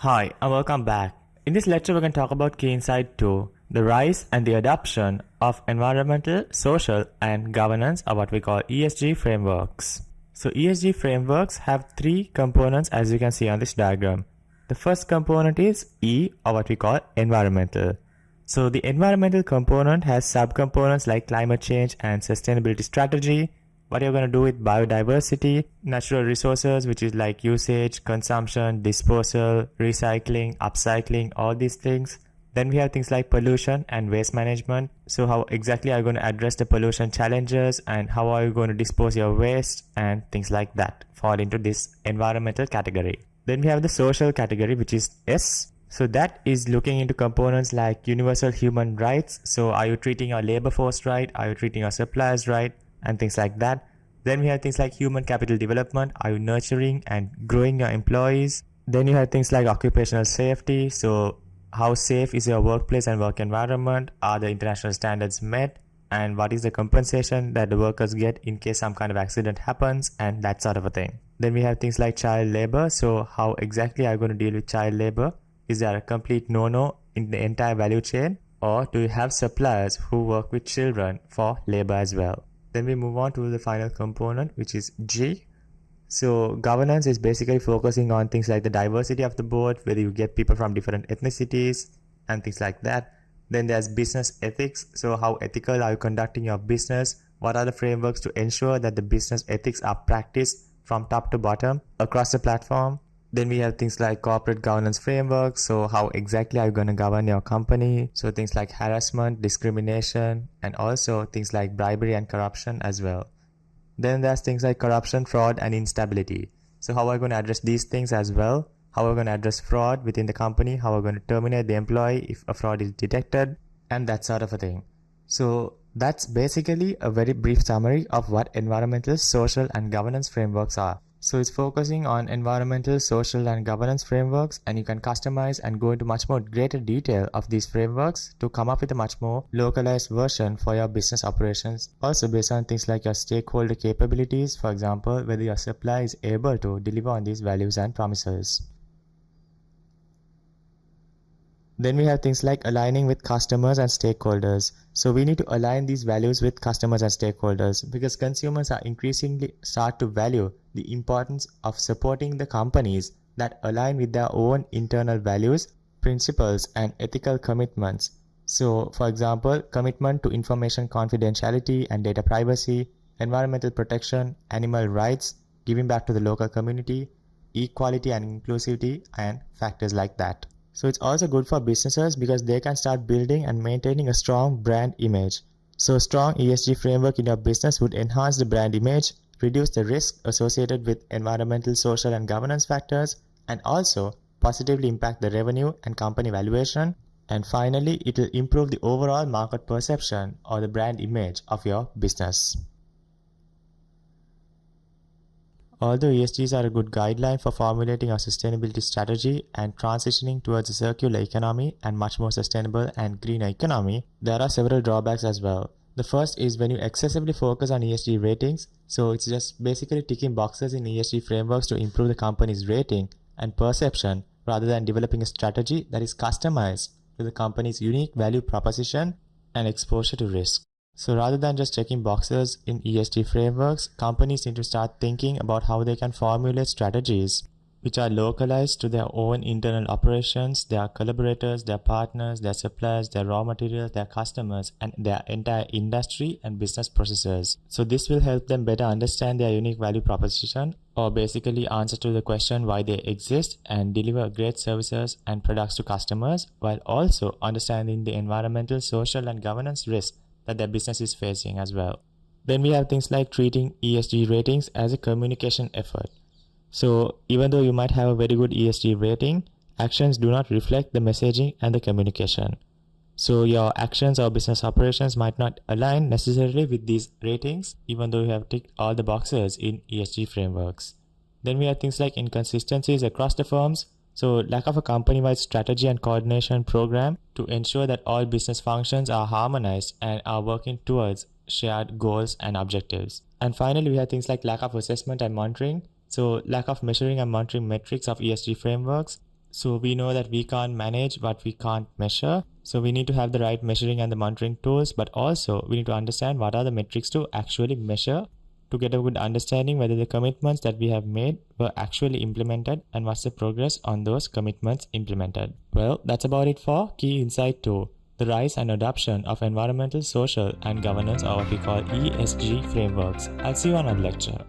Hi, and welcome back. In this lecture, we're going to talk about key insight 2, the rise and the adoption of environmental, social, and governance, or what we call ESG frameworks. So ESG frameworks have three components as you can see on this diagram. The first component is E, or what we call environmental. So the environmental component has subcomponents like climate change and sustainability strategy, what you're going to do with biodiversity, natural resources, which is like usage, consumption, disposal, recycling, upcycling, all these things. Then we have things like pollution and waste management. So how exactly are you going to address the pollution challenges and how are you going to dispose your waste and things like that fall into this environmental category. Then we have the social category, which is S. So that is looking into components like universal human rights. So are you treating your labor force right? Are you treating your suppliers right? And things like that. Then we have things like human capital development. Are you nurturing and growing your employees? Then you have things like occupational safety. So how safe is your workplace and work environment? Are the international standards met? And what is the compensation that the workers get in case some kind of accident happens and that sort of a thing. Then we have things like child labor. So how exactly are you going to deal with child labor? Is there a complete no-no in the entire value chain? Or do you have suppliers who work with children for labor as well? Then we move on to the final component, which is G. So governance is basically focusing on things like the diversity of the board, whether you get people from different ethnicities and things like that. Then there's business ethics. So how ethical are you conducting your business? What are the frameworks to ensure that the business ethics are practiced from top to bottom across the platform? Then we have things like corporate governance frameworks. So how exactly are you going to govern your company? So things like harassment, discrimination, and also things like bribery and corruption as well. Then there's things like corruption, fraud, and instability. So how are you going to address these things as well? How are we going to address fraud within the company? How are we going to terminate the employee if a fraud is detected? And that sort of a thing. So that's basically a very brief summary of what environmental, social, and governance frameworks are. So it's focusing on environmental, social, and governance frameworks, and you can customize and go into much more greater detail of these frameworks to come up with a much more localized version for your business operations. Also based on things like your stakeholder capabilities, for example, whether your supplier is able to deliver on these values and promises. Then we have things like aligning with customers and stakeholders. So we need to align these values with customers and stakeholders because consumers are increasingly start to value the importance of supporting the companies that align with their own internal values, principles, and ethical commitments. So for example, commitment to information confidentiality and data privacy, environmental protection, animal rights, giving back to the local community, equality and inclusivity, and factors like that. So it's also good for businesses because they can start building and maintaining a strong brand image. So a strong ESG framework in your business would enhance the brand image, reduce the risk associated with environmental, social, and governance factors, and also positively impact the revenue and company valuation. And finally, it will improve the overall market perception or the brand image of your business. Although ESGs are a good guideline for formulating our sustainability strategy and transitioning towards a circular economy and much more sustainable and greener economy, there are several drawbacks as well. The first is when you excessively focus on ESG ratings, so it's just basically ticking boxes in ESG frameworks to improve the company's rating and perception rather than developing a strategy that is customized to the company's unique value proposition and exposure to risk. So rather than just checking boxes in ESG frameworks, companies need to start thinking about how they can formulate strategies which are localized to their own internal operations, their collaborators, their partners, their suppliers, their raw materials, their customers, and their entire industry and business processes. So this will help them better understand their unique value proposition, or basically answer to the question why they exist and deliver great services and products to customers, while also understanding the environmental, social, and governance risks that their business is facing as well. Then we have things like treating ESG ratings as a communication effort. So even though you might have a very good ESG rating, actions do not reflect the messaging and the communication. So your actions or business operations might not align necessarily with these ratings, even though you have ticked all the boxes in ESG frameworks. Then we have things like inconsistencies across the firms. So lack of a company-wide strategy and coordination program to ensure that all business functions are harmonized and are working towards shared goals and objectives. And finally, we have things like lack of assessment and monitoring. So lack of measuring and monitoring metrics of ESG frameworks. So we know that we can't manage what we can't measure. So we need to have the right measuring and the monitoring tools, but also we need to understand what are the metrics to actually measure to get a good understanding whether the commitments that we have made were actually implemented and what's the progress on those commitments implemented. Well, that's about it for Key Insight 2, the rise and adoption of environmental, social, and governance, or what we call ESG frameworks. I'll see you on our lecture.